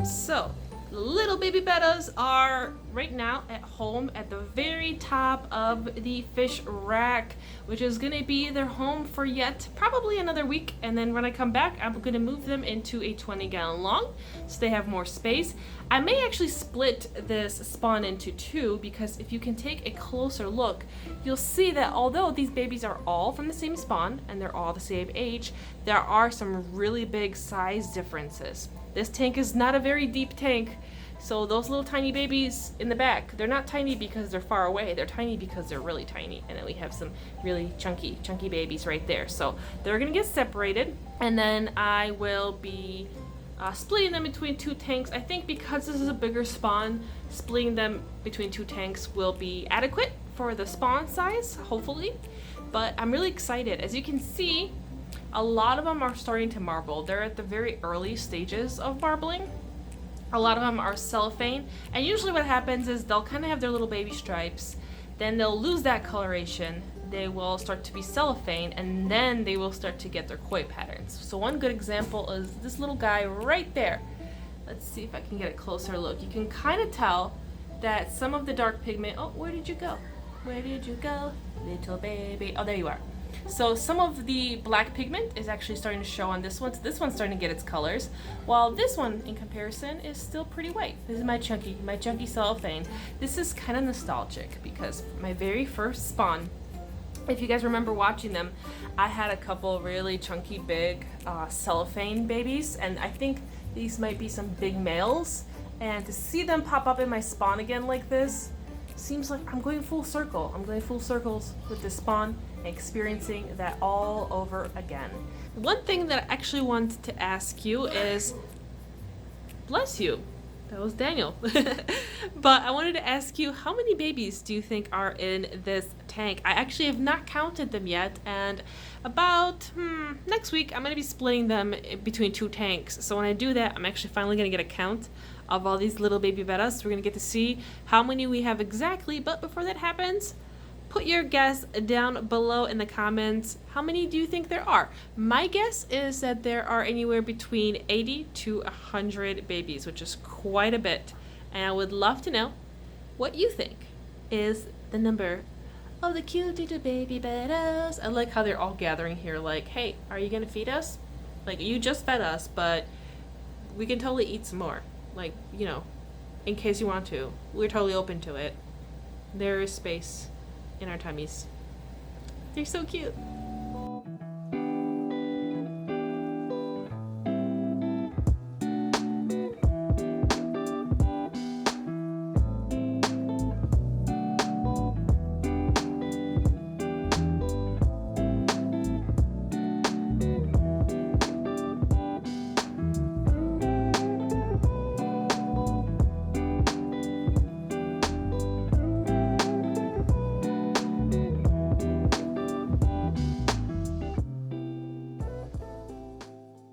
So, little baby bettas are right now at home at the very top of the fish rack, which is going to be their home for yet probably another week. And then when I come back, I'm going to move them into a 20-gallon long so they have more space. I may actually split this spawn into two because if you can take a closer look, you'll see that although these babies are all from the same spawn and they're all the same age, there are some really big size differences. This tank is not a very deep tank, so those little tiny babies in the back, they're not tiny because they're far away, they're tiny because they're really tiny. And then we have some really chunky babies right there. So they're gonna get separated, and then I will be splitting them between two tanks. I think because this is a bigger spawn, splitting them between two tanks will be adequate for the spawn size, hopefully. But I'm really excited. As you can see, a lot of them are starting to marble. They're at the very early stages of marbling. A lot of them are cellophane, and usually what happens is they'll kind of have their little baby stripes, then they'll lose that coloration, they will start to be cellophane, and then they will start to get their koi patterns. So one good example is this little guy right there. Let's see if I can get a closer look. You can kind of tell that some of the dark pigment, oh, where did you go? Where did you go, little baby? Oh, there you are. So some of the black pigment is actually starting to show on this one. So this one's starting to get its colors, while this one in comparison is still pretty white. This is my chunky cellophane. This is kind of nostalgic because my very first spawn, if you guys remember watching them, I had a couple really chunky big cellophane babies, and I think these might be some big males, and to see them pop up in my spawn again like this seems like I'm going full circle. I'm going full circles with this spawn, experiencing that all over again. One thing that I actually wanted to ask you is, bless you, that was Daniel. But I wanted to ask you, how many babies do you think are in this tank? I actually have not counted them yet, and about next week I'm going to be splitting them between two tanks. So when I do that, I'm actually finally going to get a count of all these little baby bettas. We're going to get to see how many we have exactly, but before that happens, put your guess down below in the comments. How many do you think there are? My guess is that there are anywhere between 80 to 100 babies, which is quite a bit. And I would love to know what you think is the number of the cute little baby bettas. I like how they're all gathering here like, hey, are you gonna feed us? Like, you just fed us, but we can totally eat some more. Like, you know, in case you want to. We're totally open to it. There is space in our tummies. They're so cute.